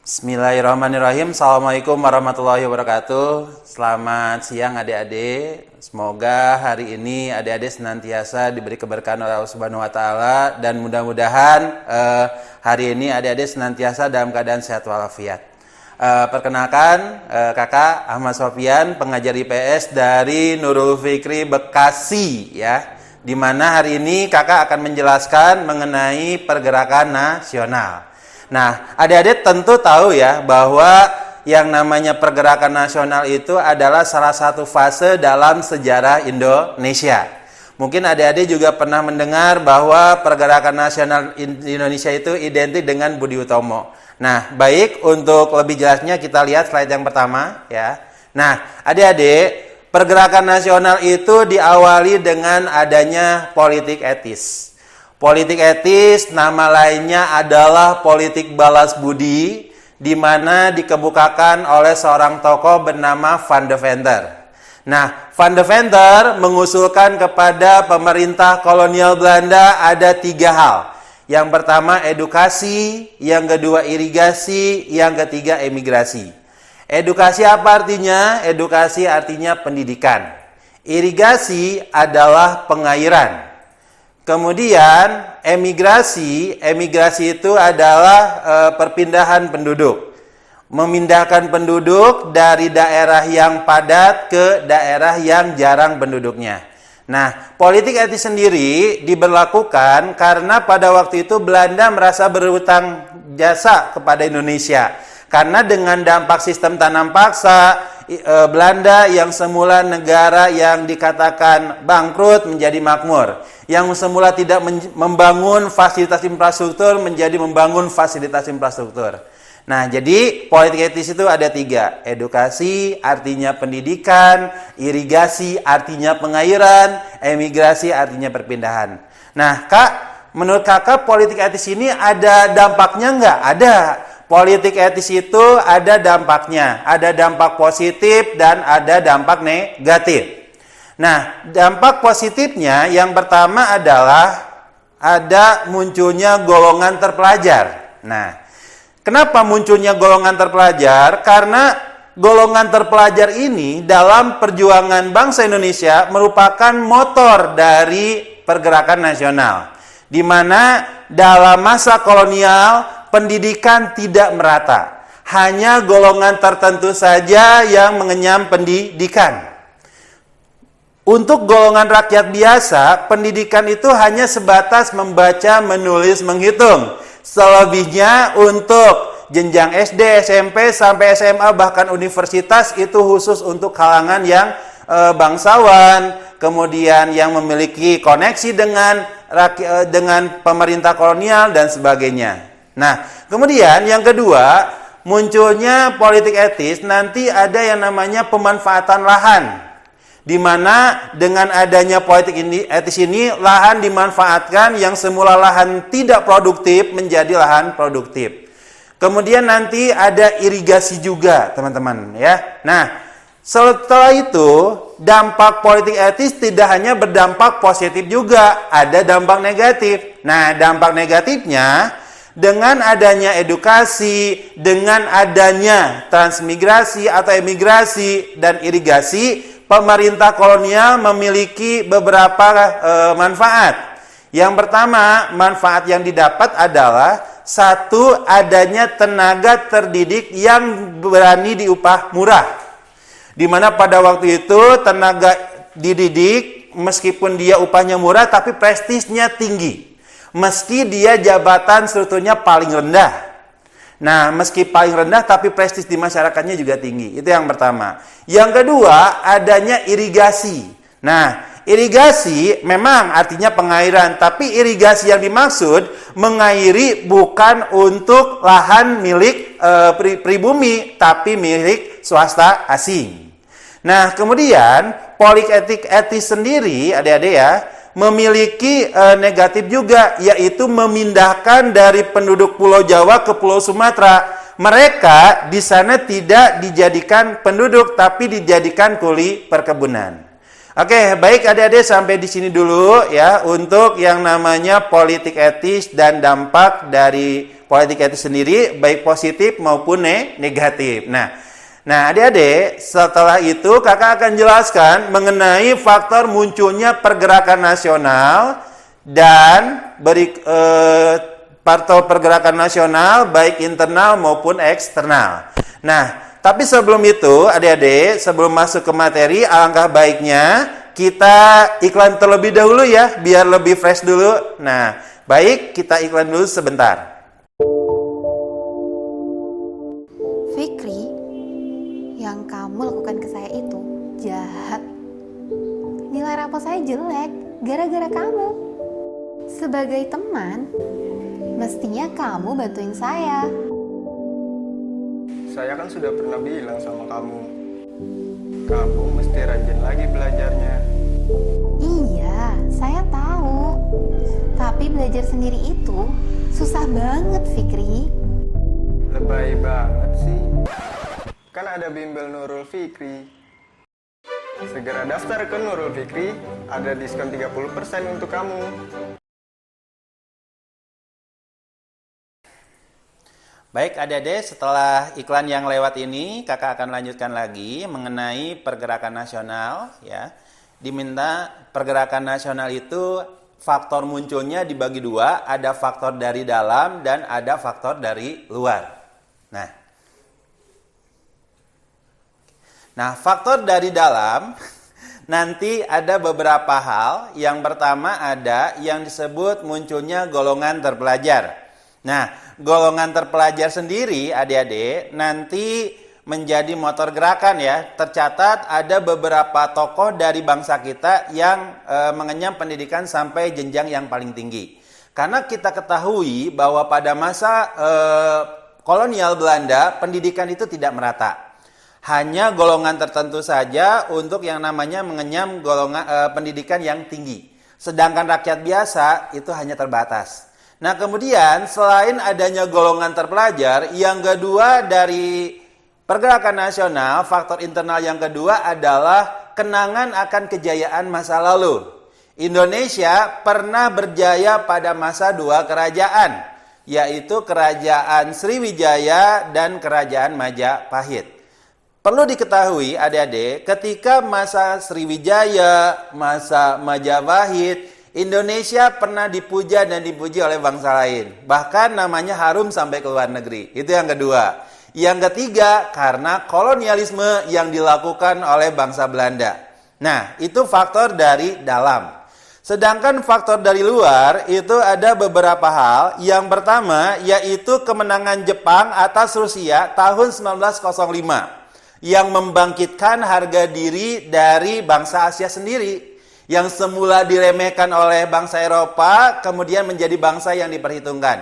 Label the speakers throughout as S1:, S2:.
S1: Bismillahirrahmanirrahim. Assalamualaikum warahmatullahi wabarakatuh. Selamat siang adik-adik. Semoga hari ini adik-adik senantiasa diberi keberkahan oleh Allah Subhanahu wa taala dan mudah-mudahan hari ini adik-adik senantiasa dalam keadaan sehat walafiat. Perkenalkan Kakak Ahmad Sofyan, pengajar IPS dari Nurul Fikri Bekasi ya. Di mana hari ini Kakak akan menjelaskan mengenai pergerakan nasional. Nah, adik-adik tentu tahu ya bahwa yang namanya pergerakan nasional itu adalah salah satu fase dalam sejarah Indonesia. Mungkin adik-adik juga pernah mendengar bahwa pergerakan nasional Indonesia itu identik dengan Budi Utomo. Nah, baik, untuk lebih jelasnya kita lihat slide yang pertama ya. Nah, adik-adik, pergerakan nasional itu diawali dengan adanya politik etis. Politik etis nama lainnya adalah politik balas budi, di mana dikemukakan oleh seorang tokoh bernama Van Deventer. Nah, Van Deventer mengusulkan kepada pemerintah kolonial Belanda ada 3 hal. Yang pertama edukasi, yang kedua irigasi, yang ketiga emigrasi. Edukasi apa artinya? Edukasi artinya pendidikan. Irigasi adalah pengairan. Kemudian emigrasi itu adalah perpindahan penduduk. Memindahkan penduduk dari daerah yang padat ke daerah yang jarang penduduknya. Nah, politik etis sendiri diberlakukan karena pada waktu itu Belanda merasa berhutang jasa kepada Indonesia. Karena dengan dampak sistem tanam paksa, Belanda yang semula negara yang dikatakan bangkrut menjadi makmur. Yang semula tidak membangun fasilitas infrastruktur menjadi membangun fasilitas infrastruktur. Nah, jadi politik etis itu ada 3. Edukasi artinya pendidikan, irigasi artinya pengairan, emigrasi artinya perpindahan. Nah, Kak, menurut Kakak politik etis ini ada dampaknya enggak? Ada. Politik etis itu ada dampaknya, ada dampak positif dan ada dampak negatif. Nah, dampak positifnya yang pertama adalah ada munculnya golongan terpelajar. Nah, kenapa munculnya golongan terpelajar? Karena golongan terpelajar ini dalam perjuangan bangsa Indonesia merupakan motor dari pergerakan nasional. Di mana dalam masa kolonial pendidikan tidak merata. Hanya golongan tertentu saja yang mengenyam pendidikan. Untuk golongan rakyat biasa, pendidikan itu hanya sebatas membaca, menulis, menghitung. Selebihnya untuk jenjang SD, SMP, sampai SMA, bahkan universitas itu khusus untuk kalangan yang bangsawan, kemudian yang memiliki koneksi dengan pemerintah kolonial dan sebagainya. Nah, kemudian yang kedua, munculnya politik etis, nanti ada yang namanya pemanfaatan lahan. Di mana dengan adanya politik etis ini, lahan dimanfaatkan yang semula lahan tidak produktif menjadi lahan produktif. Kemudian nanti ada irigasi juga, teman-teman ya. Nah, setelah itu, dampak politik etis tidak hanya berdampak positif juga, ada dampak negatif. Nah, dampak negatifnya dengan adanya edukasi, dengan adanya transmigrasi atau emigrasi dan irigasi, pemerintah kolonial memiliki beberapa manfaat. Yang pertama, manfaat yang didapat adalah satu, adanya tenaga terdidik yang berani diupah murah. Di mana pada waktu itu tenaga dididik meskipun dia upahnya murah tapi prestisnya tinggi. Meski dia jabatan strukturnya paling rendah. Nah, meski paling rendah tapi prestis di masyarakatnya juga tinggi. Itu yang pertama. Yang kedua, adanya irigasi. Nah, irigasi memang artinya pengairan, tapi irigasi yang dimaksud mengairi bukan untuk lahan milik pribumi, tapi milik swasta asing. Nah, kemudian politik etis sendiri, adik-adik ya, memiliki negatif juga, yaitu memindahkan dari penduduk Pulau Jawa ke Pulau Sumatera. Mereka di sana tidak dijadikan penduduk, tapi dijadikan kuli perkebunan. Oke, baik adik-adik, sampai di sini dulu ya untuk yang namanya politik etis dan dampak dari politika itu sendiri, baik positif maupun negatif. Nah, adik-adik, setelah itu kakak akan jelaskan mengenai faktor munculnya pergerakan nasional dan faktor pergerakan nasional baik internal maupun eksternal. Nah, tapi sebelum itu, adik-adik, sebelum masuk ke materi, alangkah baiknya kita iklan terlebih dahulu ya, biar lebih fresh dulu. Nah, baik, kita iklan dulu sebentar.
S2: Fikri, yang kamu lakukan ke saya itu jahat. Nilai rapor saya jelek, gara-gara kamu. Sebagai teman, mestinya kamu bantuin saya.
S3: Saya kan sudah pernah bilang sama kamu mesti rajin lagi belajarnya.
S2: Iya, saya tahu. Tapi belajar sendiri itu susah banget, Fikri.
S3: Lebay banget sih. Kan ada bimbel Nurul Fikri. Segera daftar ke Nurul Fikri, ada diskon 30% untuk kamu.
S1: Baik adik-adik, setelah iklan yang lewat ini, kakak akan lanjutkan lagi mengenai pergerakan nasional. Ya, diminta pergerakan nasional itu faktor munculnya dibagi dua, ada faktor dari dalam dan ada faktor dari luar. Nah, faktor dari dalam nanti ada beberapa hal. Yang pertama ada yang disebut munculnya golongan terpelajar. Nah, golongan terpelajar sendiri, adik-adik, nanti menjadi motor gerakan ya. Tercatat ada beberapa tokoh dari bangsa kita yang mengenyam pendidikan sampai jenjang yang paling tinggi. Karena kita ketahui bahwa pada masa kolonial Belanda, pendidikan itu tidak merata. Hanya golongan tertentu saja untuk yang namanya mengenyam golongan pendidikan yang tinggi. Sedangkan rakyat biasa itu hanya terbatas. Nah, kemudian selain adanya golongan terpelajar, yang kedua dari pergerakan nasional, faktor internal yang kedua adalah kenangan akan kejayaan masa lalu. Indonesia pernah berjaya pada masa dua kerajaan, yaitu Kerajaan Sriwijaya dan Kerajaan Majapahit. Perlu diketahui adik-adik, ketika masa Sriwijaya, masa Majapahit, Indonesia pernah dipuja dan dipuji oleh bangsa lain. Bahkan namanya harum sampai ke luar negeri. Itu yang kedua. Yang ketiga, karena kolonialisme yang dilakukan oleh bangsa Belanda. Nah, itu faktor dari dalam. Sedangkan faktor dari luar itu ada beberapa hal. Yang pertama, yaitu kemenangan Jepang atas Rusia tahun 1905. Yang membangkitkan harga diri dari bangsa Asia sendiri. Yang semula diremehkan oleh bangsa Eropa, kemudian menjadi bangsa yang diperhitungkan.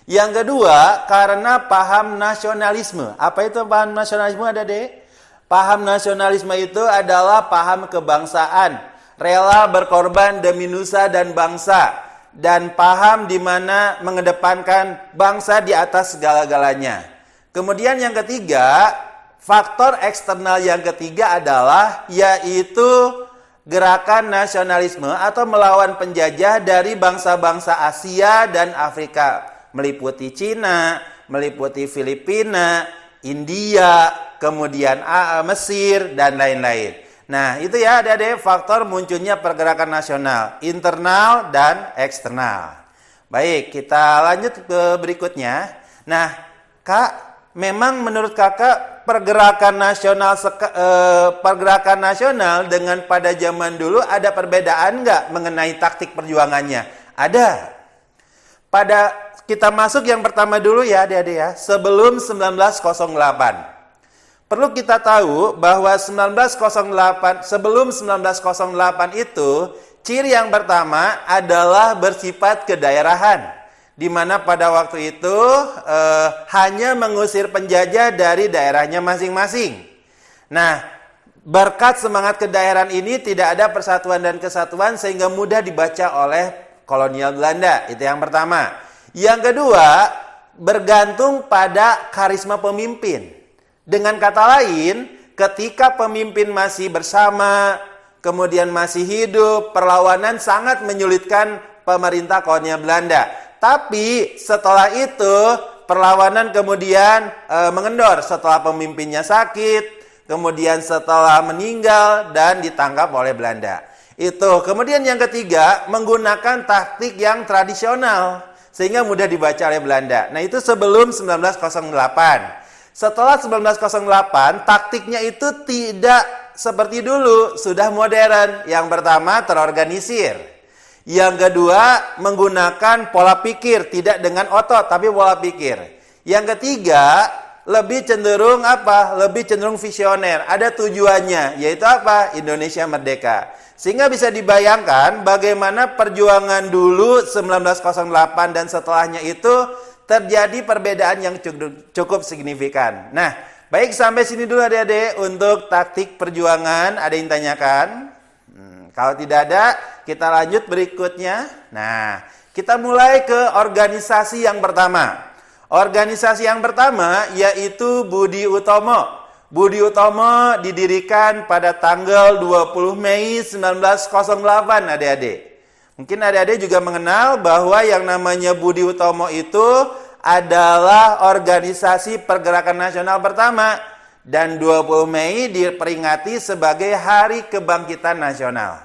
S1: Yang kedua, karena paham nasionalisme. Apa itu paham nasionalisme, adik-adik? Paham nasionalisme itu adalah paham kebangsaan, rela berkorban demi nusa dan bangsa, dan paham di mana mengedepankan bangsa di atas segala-galanya. Kemudian yang ketiga, faktor eksternal yang ketiga adalah yaitu gerakan nasionalisme atau melawan penjajah dari bangsa-bangsa Asia dan Afrika, meliputi Cina, meliputi Filipina, India, kemudian Mesir, dan lain-lain. Nah, itu ya adik-adik faktor munculnya pergerakan nasional, internal dan eksternal. Baik, kita lanjut ke berikutnya. Nah, Kak, memang menurut kakak pergerakan nasional dengan pada zaman dulu ada perbedaan nggak mengenai taktik perjuangannya? Ada. Pada kita masuk yang pertama dulu ya adik-adik ya, sebelum 1908. Perlu kita tahu bahwa sebelum 1908 itu ciri yang pertama adalah bersifat kedaerahan. Di mana pada waktu itu hanya mengusir penjajah dari daerahnya masing-masing. Nah, berkat semangat kedaerahan ini tidak ada persatuan dan kesatuan sehingga mudah dibaca oleh kolonial Belanda. Itu yang pertama. Yang kedua, bergantung pada karisma pemimpin. Dengan kata lain, ketika pemimpin masih bersama, kemudian masih hidup, perlawanan sangat menyulitkan pemerintah kolonial Belanda. Tapi setelah itu perlawanan kemudian mengendor setelah pemimpinnya sakit, kemudian setelah meninggal dan ditangkap oleh Belanda. Itu. Kemudian yang ketiga, menggunakan taktik yang tradisional sehingga mudah dibaca oleh Belanda. Nah, itu sebelum 1908. Setelah 1908, taktiknya itu tidak seperti dulu, sudah modern. Yang pertama, terorganisir. Yang kedua, menggunakan pola pikir, tidak dengan otot, tapi pola pikir. Yang ketiga, lebih cenderung apa? Lebih cenderung visioner. Ada tujuannya, yaitu apa? Indonesia merdeka. Sehingga bisa dibayangkan bagaimana perjuangan dulu 1908 dan setelahnya itu terjadi perbedaan yang cukup signifikan. Nah, baik sampai sini dulu adik-adik untuk taktik perjuangan. Ada yang tanyakan? Kalau tidak ada, kita lanjut berikutnya. Nah, kita mulai ke organisasi yang pertama. Organisasi yang pertama yaitu Budi Utomo. Budi Utomo didirikan pada tanggal 20 Mei 1908 adik-adik. Mungkin adik-adik juga mengenal bahwa yang namanya Budi Utomo itu adalah organisasi pergerakan nasional pertama. Dan 20 Mei diperingati sebagai Hari Kebangkitan Nasional.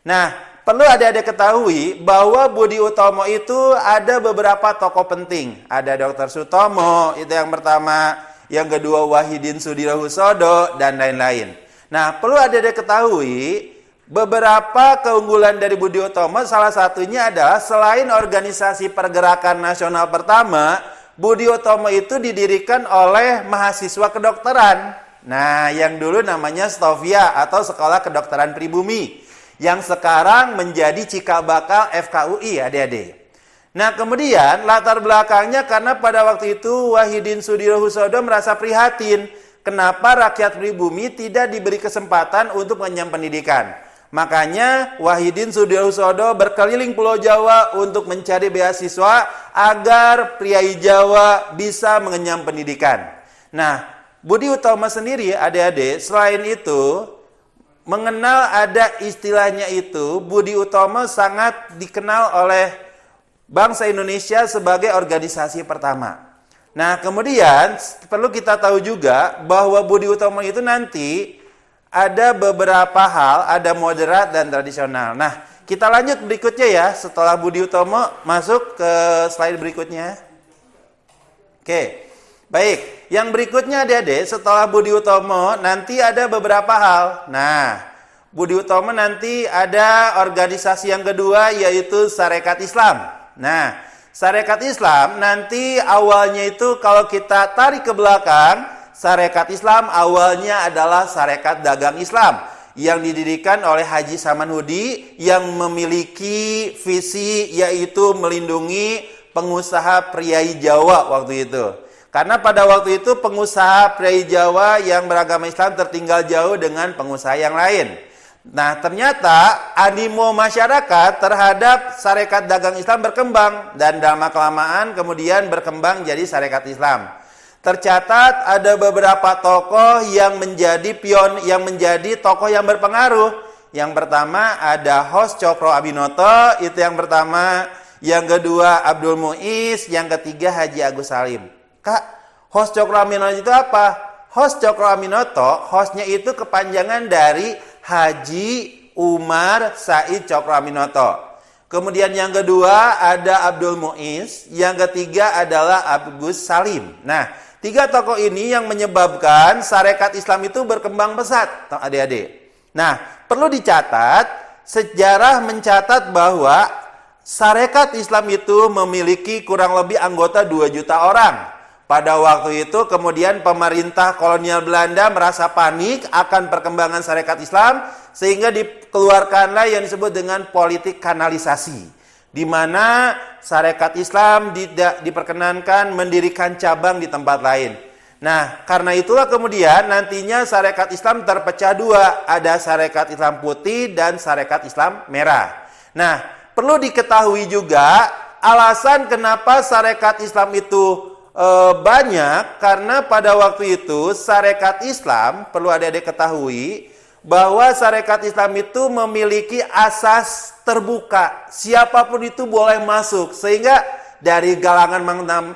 S1: Nah, perlu adik-adik ketahui bahwa Budi Utomo itu ada beberapa tokoh penting. Ada Dr. Sutomo, itu yang pertama. Yang kedua Wahidin Sudirohusodo, dan lain-lain. Nah, perlu adik-adik ketahui beberapa keunggulan dari Budi Utomo, salah satunya adalah selain organisasi pergerakan nasional pertama, Budi Utomo itu didirikan oleh mahasiswa kedokteran. Nah, yang dulu namanya Stovia atau Sekolah Kedokteran Pribumi, yang sekarang menjadi cikal bakal FKUI adik-adik. Nah, kemudian latar belakangnya karena pada waktu itu Wahidin Sudirohusodo merasa prihatin kenapa rakyat pribumi tidak diberi kesempatan untuk mengenyam pendidikan. Makanya Wahidin Sudirohusodo berkeliling Pulau Jawa untuk mencari beasiswa agar priai Jawa bisa mengenyam pendidikan. Nah, Budi Utomo sendiri adik-adik selain itu mengenal ada istilahnya itu, Budi Utomo sangat dikenal oleh bangsa Indonesia sebagai organisasi pertama. Nah, kemudian perlu kita tahu juga bahwa Budi Utomo itu nanti ada beberapa hal, ada moderat dan tradisional. Nah, kita lanjut berikutnya ya, setelah Budi Utomo masuk ke slide berikutnya. Oke, baik. Yang berikutnya adik-adik, setelah Budi Utomo nanti ada beberapa hal. Nah, Budi Utomo nanti ada organisasi yang kedua yaitu Sarekat Islam. Nah, Sarekat Islam nanti awalnya itu kalau kita tarik ke belakang, Sarekat Islam awalnya adalah Sarekat Dagang Islam yang didirikan oleh Haji Samanhudi yang memiliki visi yaitu melindungi pengusaha priai Jawa waktu itu. Karena pada waktu itu pengusaha priai Jawa yang beragama Islam tertinggal jauh dengan pengusaha yang lain. Nah, ternyata animo masyarakat terhadap Sarekat Dagang Islam berkembang dan dalam kelamaan kemudian berkembang jadi Sarekat Islam. Tercatat ada beberapa tokoh yang menjadi tokoh yang berpengaruh. Yang pertama ada Hos Cokro Abinoto, itu yang pertama. Yang kedua Abdul Muiz, yang ketiga Haji Agus Salim. Kak, Hos Cokro Abinoto itu apa? Hos Cokro Abinoto, hosnya itu kepanjangan dari Haji Umar Said Cokro Aminoto. Kemudian yang kedua ada Abdul Muiz, yang ketiga adalah Agus Salim. Nah, tiga tokoh ini yang menyebabkan Sarekat Islam itu berkembang pesat, adik-adik. Nah, perlu dicatat, sejarah mencatat bahwa Sarekat Islam itu memiliki kurang lebih anggota 2 juta orang. Pada waktu itu kemudian pemerintah kolonial Belanda merasa panik akan perkembangan Sarekat Islam sehingga dikeluarkanlah yang disebut dengan politik kanalisasi, di mana Sarekat Islam tidak diperkenankan mendirikan cabang di tempat lain. Nah, karena itulah kemudian nantinya Sarekat Islam terpecah dua, ada Sarekat Islam Putih dan Sarekat Islam Merah. Nah, perlu diketahui juga alasan kenapa Sarekat Islam itu banyak, karena pada waktu itu Sarekat Islam, perlu adik-adik ketahui bahwa Sarekat Islam itu memiliki asas terbuka, siapapun itu boleh masuk, sehingga dari kalangan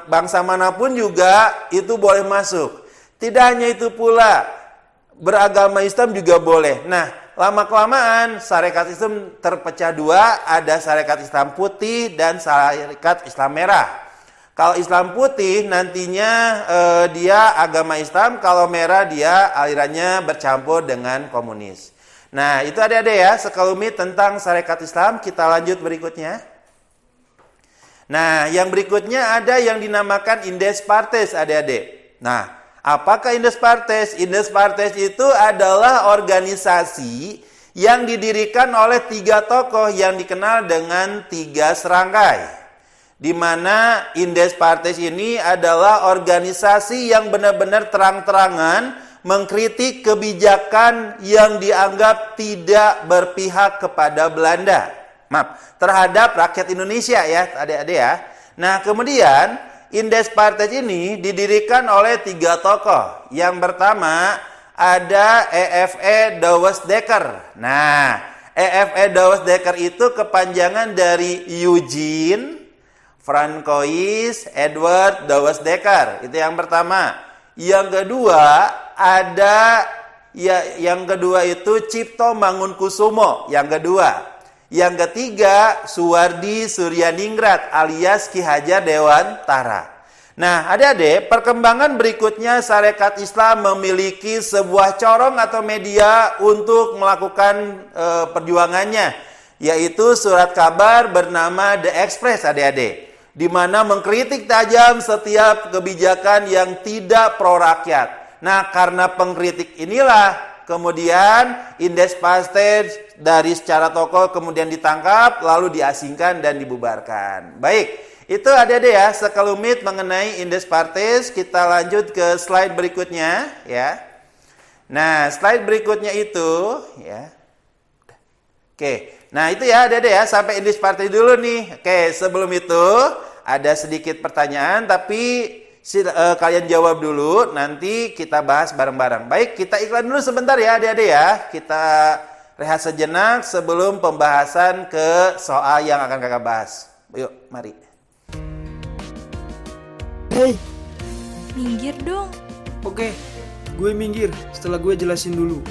S1: bangsa manapun juga itu boleh masuk. Tidak hanya itu pula, beragama Islam juga boleh. Nah, lama-kelamaan syarikat Islam terpecah dua, ada syarikat Islam putih dan syarikat Islam merah. Kalau Islam putih nantinya dia agama Islam, kalau merah dia alirannya bercampur dengan komunis. Nah, itu adik-adik ya, sekelumit tentang syarikat Islam. Kita lanjut berikutnya. Nah, yang berikutnya ada yang dinamakan Indes Partes, adik-adik. Nah, apakah Indes Partes? Indes Partes itu adalah organisasi yang didirikan oleh 3 tokoh yang dikenal dengan 3 serangkai. Di mana Indes Partes ini adalah organisasi yang benar-benar terang-terangan mengkritik kebijakan yang dianggap tidak berpihak kepada Belanda. Terhadap rakyat Indonesia ya, adik-adik ya. Nah, kemudian Indes Partes ini didirikan oleh 3 tokoh. Yang pertama ada E.F.E. Douwes Dekker. Nah, E.F.E. Douwes Dekker itu kepanjangan dari Eugene Francois Edward Douwes Dekker. Itu yang pertama. Yang kedua itu Cipto Mangunkusumo. Yang kedua. Yang ketiga, Suwardi Suryaningrat alias Ki Hajar Dewantara. Nah, adik-adik, perkembangan berikutnya syarikat Islam memiliki sebuah corong atau media untuk melakukan perjuangannya, yaitu surat kabar bernama The Express, adik-adik, di mana mengkritik tajam setiap kebijakan yang tidak pro rakyat. Nah, karena pengkritik inilah kemudian Indes Partes dari secara tokoh kemudian ditangkap, lalu diasingkan dan dibubarkan. Baik, itu adik-adik ya, sekelumit mengenai Indes Partes. Kita lanjut ke slide berikutnya ya. Nah, slide berikutnya itu ya. Oke, nah itu ya adik-adik ya, sampai Indes Partes dulu nih. Oke, sebelum itu ada sedikit pertanyaan, tapi kalian jawab dulu, nanti kita bahas bareng-bareng. Baik, kita iklan dulu sebentar ya adik-adik ya. Kita rehat sejenak sebelum pembahasan ke soal yang akan kakak bahas. Yuk, mari.
S4: Hei,
S5: Minggir dong.
S4: oke, gue minggir setelah gue jelasin dulu.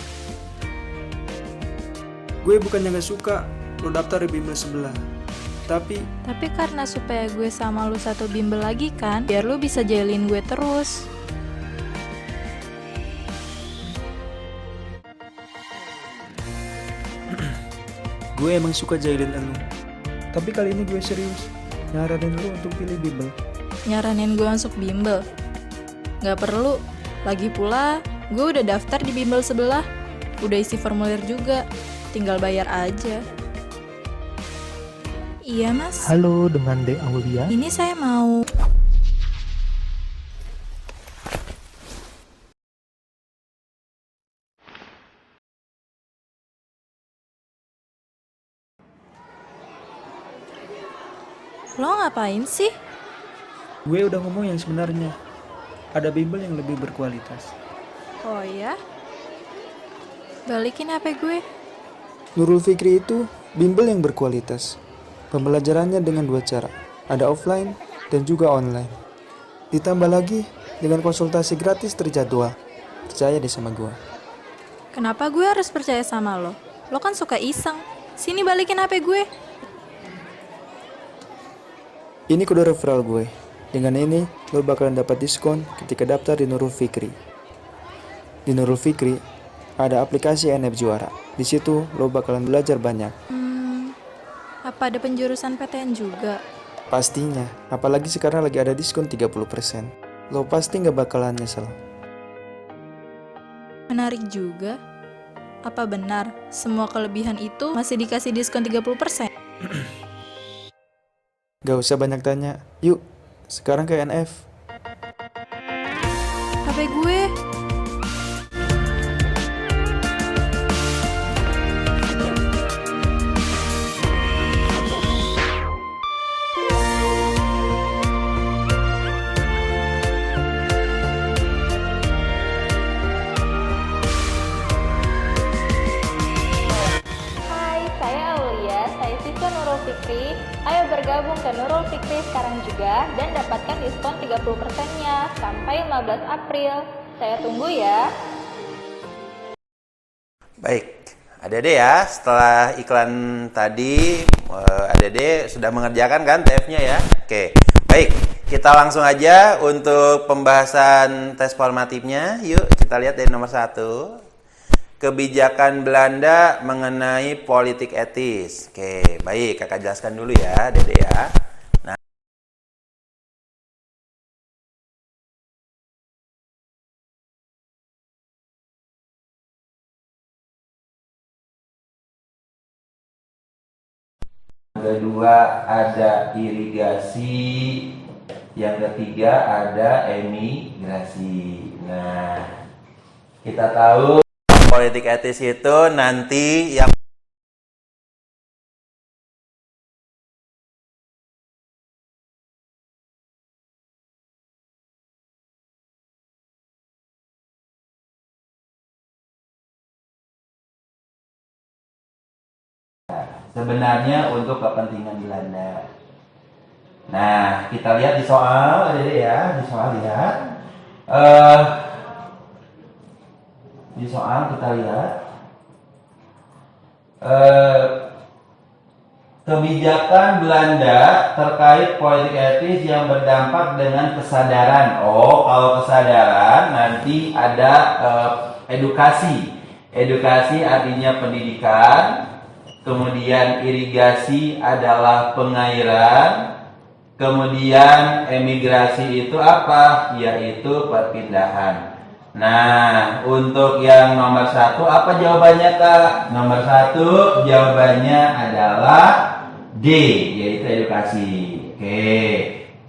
S4: Gue bukannya gak suka lo daftar di bimbel sebelah, tapi
S5: Karena supaya gue sama lu satu bimbel lagi kan, biar lu bisa jailin gue terus.
S4: gue emang suka jahilin elu. Tapi kali ini gue serius, nyaranin lo untuk pilih bimbel.
S5: Nyaranin gue masuk bimbel? Gak perlu. Lagi pula, gue udah daftar di bimbel sebelah. Udah isi formulir juga. Tinggal bayar aja. Iya mas.
S6: Halo, dengan Dek Aulia.
S5: Ini saya mau. Lo ngapain sih?
S4: Gue udah ngomong yang sebenarnya. Ada bimbel yang lebih berkualitas.
S5: Oh ya? Balikin HP gue.
S4: Nurul Fikri itu bimbel yang berkualitas. Pembelajarannya dengan 2 cara. Ada offline dan juga online. Ditambah lagi dengan konsultasi gratis terjadwal. Percaya deh sama gue.
S5: Kenapa gue harus percaya sama lo? Lo kan suka iseng. Sini balikin HP gue.
S4: Ini kode referral gue. Dengan ini, lo bakalan dapat diskon ketika daftar di Nurul Fikri. Di Nurul Fikri, ada aplikasi NF Juara. Di situ, lo bakalan belajar banyak.
S5: Apa ada penjurusan PTN juga?
S4: Pastinya, apalagi sekarang lagi ada diskon 30%. Lo pasti gak bakalan nyesel.
S5: Menarik juga. Apa benar semua kelebihan itu masih dikasih diskon 30%?
S4: Gak usah banyak tanya. Yuk, sekarang ke NF.
S5: HP gue.
S7: Hai, saya Aulia, saya siswa Nurul Fikri. Ayo bergabung ke Nurul Fikri sekarang
S6: mencegah dan dapatkan diskon 30%-nya sampai 15 April. Saya tunggu ya.
S1: Baik, adik-adik ya, setelah iklan tadi, adik-adik sudah mengerjakan kan TF-nya ya? Oke, baik, kita langsung aja untuk pembahasan tes formatifnya. Yuk, kita lihat dari nomor 1. Kebijakan Belanda mengenai politik etis. Oke, baik, kakak jelaskan dulu ya, adik-adik ya. Kedua ada irigasi, yang ketiga ada emigrasi. Nah, kita tahu politik etis itu nanti yang sebenarnya untuk kepentingan Belanda. Nah, kita lihat di soal, adik-adik ya, di soal lihat. Di soal kita lihat kebijakan Belanda terkait politik etis yang berdampak dengan kesadaran. Oh, kalau kesadaran nanti ada edukasi. Edukasi artinya pendidikan. Kemudian irigasi adalah pengairan. Kemudian emigrasi itu apa? Yaitu perpindahan. Nah, untuk yang nomor 1 apa jawabannya Kak? Nomor 1 jawabannya adalah D, yaitu edukasi. Oke,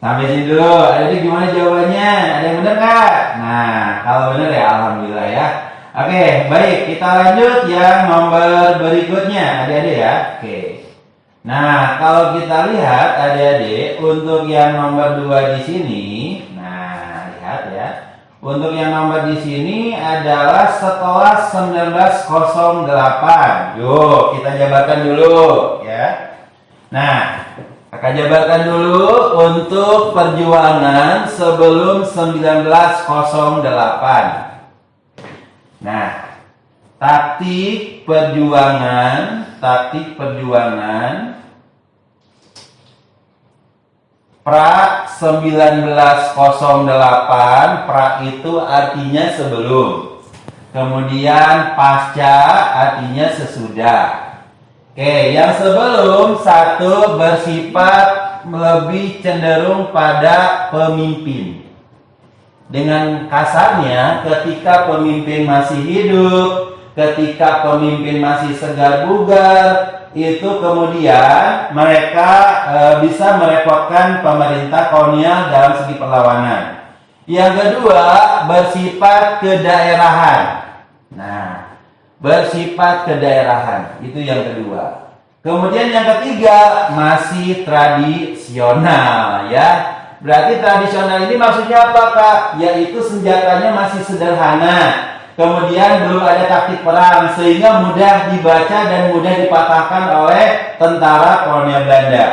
S1: sampai sini dulu. Adik gimana jawabannya? Ada yang benar Kak? Nah, kalau benar ya alhamdulillah ya. Oke, baik, kita lanjut yang nomor berikutnya, adik-adik ya. Oke. Nah, kalau kita lihat adik-adik, untuk yang nomor 2 di sini, nah, lihat ya. Untuk yang nomor di sini adalah setelah 1908. Yuk, kita jabarkan dulu ya. Nah, akan jabarkan dulu untuk perjuangan sebelum 1908. Nah, taktik perjuangan pra 1908, pra itu artinya sebelum. Kemudian pasca artinya sesudah. Oke, yang sebelum 1 bersifat lebih cenderung pada pemimpin. Dengan kasarnya, ketika pemimpin masih hidup, ketika pemimpin masih segar bugar, itu kemudian mereka bisa merepotkan pemerintah kolonial dalam segi perlawanan. Yang kedua, bersifat kedaerahan. Nah, bersifat kedaerahan, itu yang kedua. Kemudian yang ketiga, masih tradisional ya. Berarti tradisional ini maksudnya apa Kak? Yaitu senjatanya masih sederhana. Kemudian belum ada taktik perang sehingga mudah dibaca dan mudah dipatahkan oleh tentara kolonial Belanda.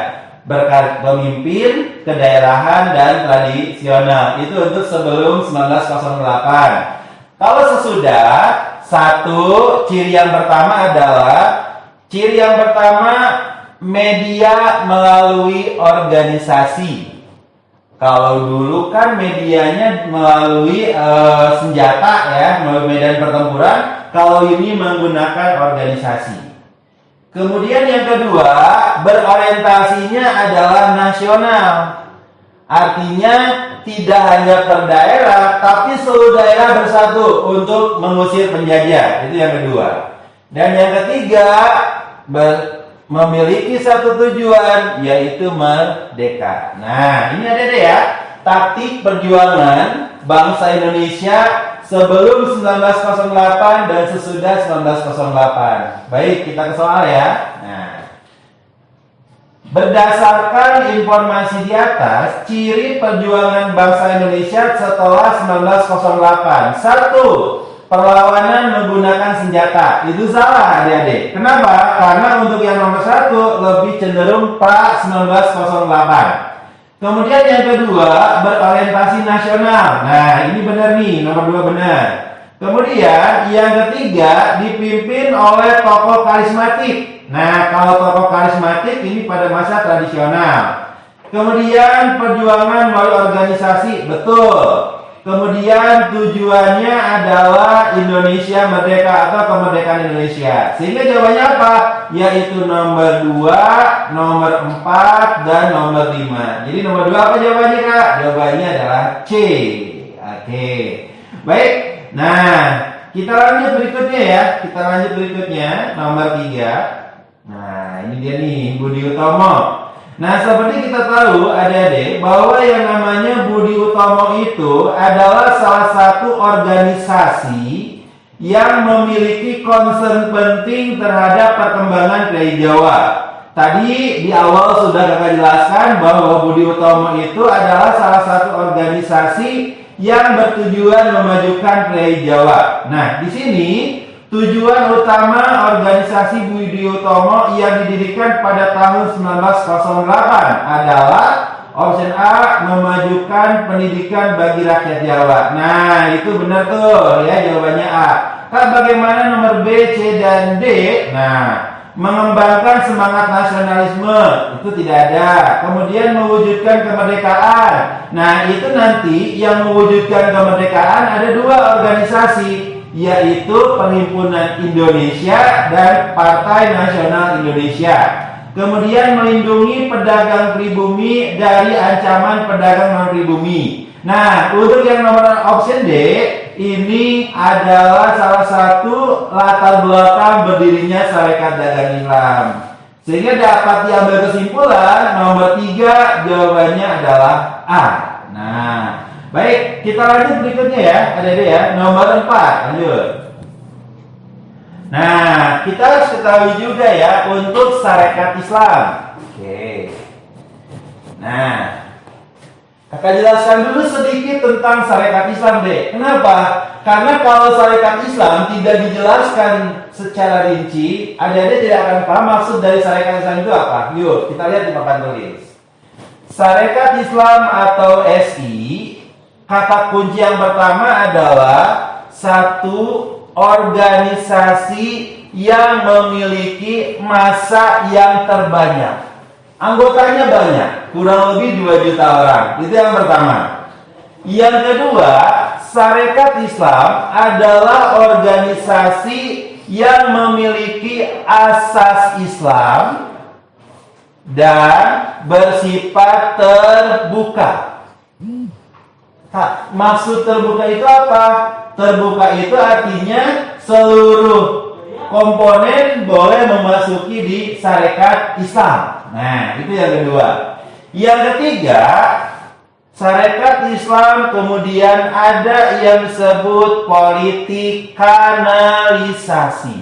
S1: Berkat pemimpin, kedaerahan dan tradisional. Itu untuk sebelum 1908. Kalau sesudah, 1 ciri yang pertama adalah media melalui organisasi. Kalau dulu kan medianya melalui senjata ya, melalui medan pertempuran. Kalau ini menggunakan organisasi. Kemudian yang kedua, berorientasinya adalah nasional. Artinya tidak hanya per daerah, tapi seluruh daerah bersatu untuk mengusir penjajah. Itu yang kedua. Dan yang ketiga, memiliki satu tujuan, yaitu merdeka. Nah, ini ada deh ya, taktik perjuangan bangsa Indonesia sebelum 1908 dan sesudah 1908. Baik, kita ke soal ya. Nah, berdasarkan informasi di atas, ciri perjuangan bangsa Indonesia setelah 1908. 1. Perlawanan menggunakan senjata. Itu salah adik-adik. Kenapa? Karena untuk yang nomor 1 lebih cenderung pra 1908. Kemudian yang kedua, berorientasi nasional. Nah, ini benar nih, nomor 2 benar. Kemudian yang ketiga, dipimpin oleh tokoh karismatik. Nah, kalau tokoh karismatik ini pada masa tradisional. Kemudian perjuangan melalui organisasi, betul. Kemudian tujuannya adalah Indonesia merdeka atau kemerdekaan Indonesia. Sehingga jawabannya apa? Yaitu nomor 2, nomor 4, dan nomor 5. Jadi nomor 2 apa jawabannya, Kak? Jawabannya adalah C. Oke. Baik. Nah, kita lanjut berikutnya ya. Kita lanjut berikutnya, nomor 3. Nah, ini dia nih, Budi Utomo. Nah, seperti kita tahu adik-adik bahwa yang namanya Budi Utomo itu adalah salah satu organisasi yang memiliki concern penting terhadap perkembangan PI Jawa. Tadi di awal sudah kakak jelaskan bahwa Budi Utomo itu adalah salah satu organisasi yang bertujuan memajukan PI Jawa. Nah, di sini tujuan utama organisasi Budi Utomo yang didirikan pada tahun 1908 adalah option A, memajukan pendidikan bagi rakyat Jawa. Nah, itu benar tuh ya, jawabannya A. Kak, bagaimana nomor B, C, dan D? Nah, mengembangkan semangat nasionalisme, itu tidak ada. Kemudian mewujudkan kemerdekaan. Nah, itu nanti yang mewujudkan kemerdekaan ada 2 organisasi, yaitu Perhimpunan Indonesia dan Partai Nasional Indonesia. Kemudian melindungi pedagang pribumi dari ancaman pedagang non pribumi. Nah, untuk yang nomor option D, ini adalah salah satu latar belakang berdirinya Sarekat Dagang Islam. Sehingga dapat diambil kesimpulan nomor 3 jawabannya adalah A. Nah, baik, kita lanjut berikutnya ya, adik-adik ya. Nomor 4, lanjut. Nah, kita harus ketahui juga ya untuk Sarekat Islam. Oke. Nah, kakak jelaskan dulu sedikit tentang Sarekat Islam, Dek. Kenapa? Karena kalau Sarekat Islam tidak dijelaskan secara rinci, adik-adik tidak akan paham maksud dari Sarekat Islam itu apa. Yuk, kita lihat di papan tulis. Sarekat Islam atau SI, kata kunci yang pertama adalah satu organisasi yang memiliki massa yang terbanyak. Anggotanya banyak, kurang lebih 2 juta orang. Itu yang pertama. Yang kedua, Sarekat Islam adalah organisasi yang memiliki asas Islam dan bersifat terbuka. Maksud terbuka itu apa? Terbuka itu artinya seluruh komponen boleh memasuki di Sarekat Islam. Nah, itu yang kedua. Yang ketiga, Sarekat Islam kemudian ada yang disebut politik kanalisasi.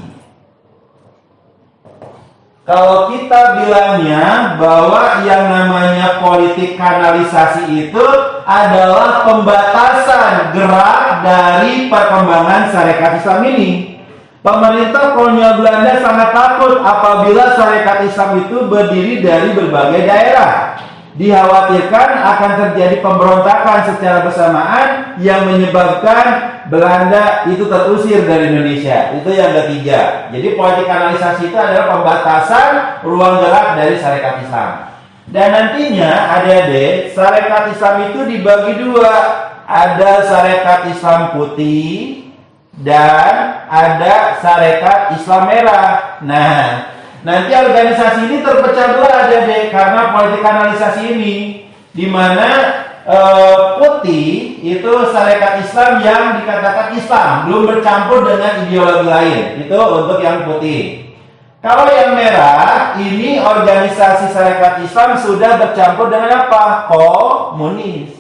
S1: Kalau kita bilangnya bahwa yang namanya politik kanalisasi itu adalah pembatasan gerak dari perkembangan Sarekat Islam ini. Pemerintah kolonial Belanda sangat takut apabila Sarekat Islam itu berdiri dari berbagai daerah. Dikhawatirkan akan terjadi pemberontakan secara bersamaan yang menyebabkan Belanda itu terusir dari Indonesia. Itu yang ketiga. Jadi politik kanalisasi itu adalah pembatasan ruang gerak dari Sarekat Islam. Dan nantinya adik-adik, Sarekat Islam itu dibagi 2. Ada Sarekat Islam Putih dan ada Sarekat Islam Merah. Nah, nanti organisasi ini terpecah belah adik-adik karena politik kanalisasi ini, di mana putih itu Sarekat Islam yang dikatakan Islam, belum bercampur dengan ideologi lain. Itu untuk yang putih. Kalau yang merah, ini organisasi Sarekat Islam sudah bercampur dengan apa? Komunis.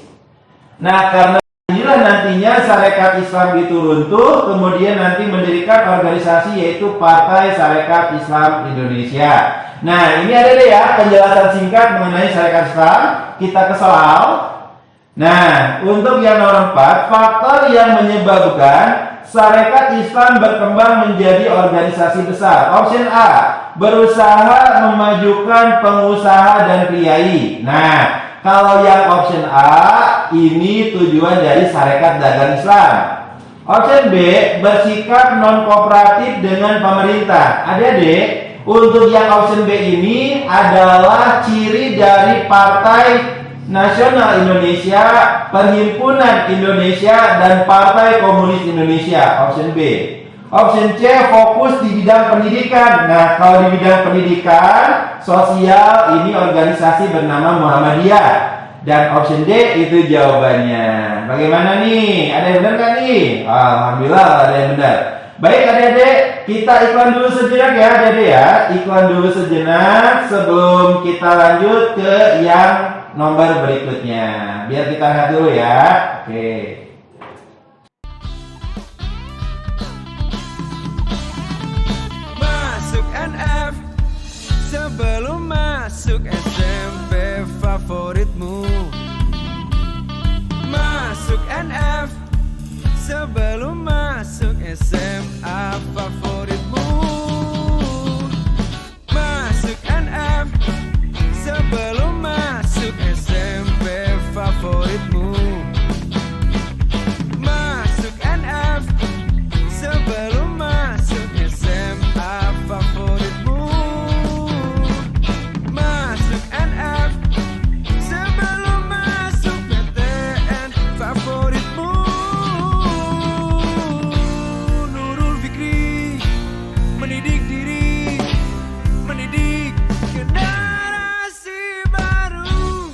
S1: Nah, karena inilah nantinya Sarekat Islam itu runtuh, kemudian nanti mendirikan organisasi yaitu Partai Sarekat Islam Indonesia. Nah, ini ada deh ya penjelasan singkat mengenai Sarekat Islam. Kita ke soal. Nah, untuk yang nomor 4, faktor yang menyebabkan Sarekat Islam berkembang menjadi organisasi besar. Option A, berusaha memajukan pengusaha dan priai. Nah, kalau yang option A ini tujuan dari Sarekat Dagang Islam. Option B, bersikap non-kooperatif dengan pemerintah. Adik-adik, untuk yang option B ini adalah ciri dari Partai Nasional Indonesia, Perhimpunan Indonesia, dan Partai Komunis Indonesia. Option B. Option C, fokus di bidang pendidikan. Nah, kalau di bidang pendidikan sosial ini organisasi bernama Muhammadiyah. Dan option D itu jawabannya. Bagaimana nih? Ada yang benar kan nih? Alhamdulillah ada yang benar. Baik adik-adik, kita iklan dulu sejenak ya adik-adik ya. Iklan dulu sejenak sebelum kita lanjut ke yang nomor berikutnya. Biar kita lihat dulu ya. Oke.
S7: Masuk NF sebelum masuk SMP favoritmu. Masuk NF sebelum masuk SMA favoritmu. Masuk NF sebelum masuk SMP favoritmu. Masuk NF sebelum masuk SMA favoritmu. Masuk NF sebelum masuk PTN favoritmu. Nurul Fikri mendidik diri, mendidik generasi baru.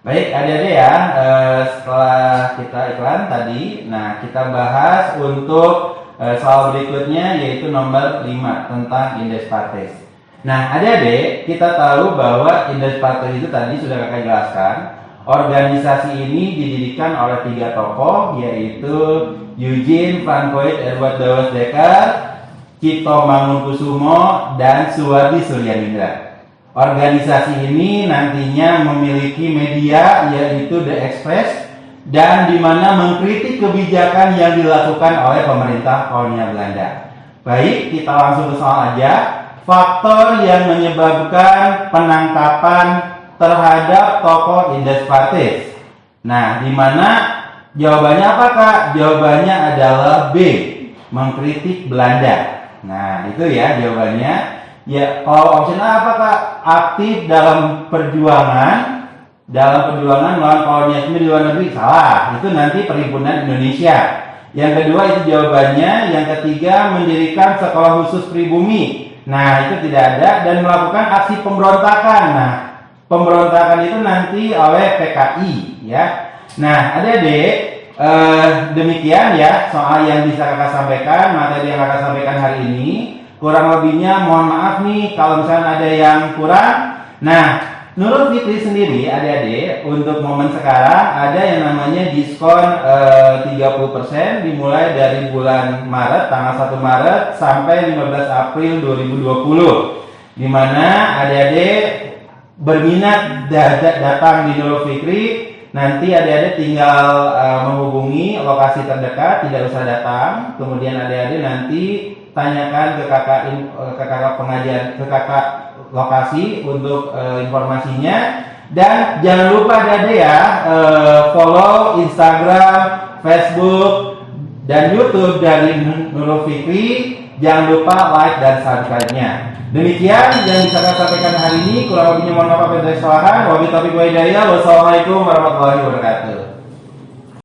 S1: Baik adik-adik ya, setelah kita iklan tadi, nah kita bahas untuk soal berikutnya yaitu nomor 5 tentang indeks partes. Nah adik-adik, kita tahu bahwa indeks partes itu tadi sudah kakak jelaskan. Organisasi ini didirikan oleh 3 tokoh yaitu Eugene Francois Edward Dawes Dekker, Cipto Mangunkusumo, dan Suwardi Suryanindra. Organisasi ini nantinya memiliki media yaitu The Express dan di mana mengkritik kebijakan yang dilakukan oleh pemerintah kolonial Belanda. Baik, kita langsung ke soal aja. Faktor yang menyebabkan penangkapan terhadap tokoh indeks partes. Nah, di mana jawabannya apa Kak? Jawabannya adalah B, mengkritik Belanda. Nah, itu ya jawabannya. Ya, kalau option A apa Kak? Aktif dalam perjuangan melawan kolonialisme di luar negeri. Salah, itu nanti Perhimpunan Indonesia. Yang kedua itu jawabannya. Yang ketiga, mendirikan sekolah khusus pribumi. Nah, itu tidak ada. Dan melakukan aksi pemberontakan. Nah, pemberontakan itu nanti oleh PKI ya. Nah, adik-adik, demikian ya soal yang bisa kakak sampaikan, materi yang kakak sampaikan hari ini. Kurang lebihnya mohon maaf nih kalau misalnya ada yang kurang. Nah, Nurul Fikri sendiri adik-adik untuk momen sekarang ada yang namanya diskon 30% dimulai dari bulan Maret, tanggal 1 Maret sampai 15 April 2020. Dimana adik-adik berminat datang di Nurul Fikri, nanti adik-adik tinggal menghubungi lokasi terdekat, tidak usah datang. Kemudian adik-adik nanti tanyakan ke kakak pengajian, ke kakak lokasi untuk informasinya. Dan jangan lupa adik-adik ya follow Instagram, Facebook, dan YouTube dari Nurul Fikri. Jangan lupa like dan subscribe-nya. Demikian yang bisa saya sampaikan hari ini. Kurang lebihnya mohon maaf apabila ada kesalahan. Wabillahi taufiq wal hidayah. Wassalamualaikum warahmatullahi wabarakatuh.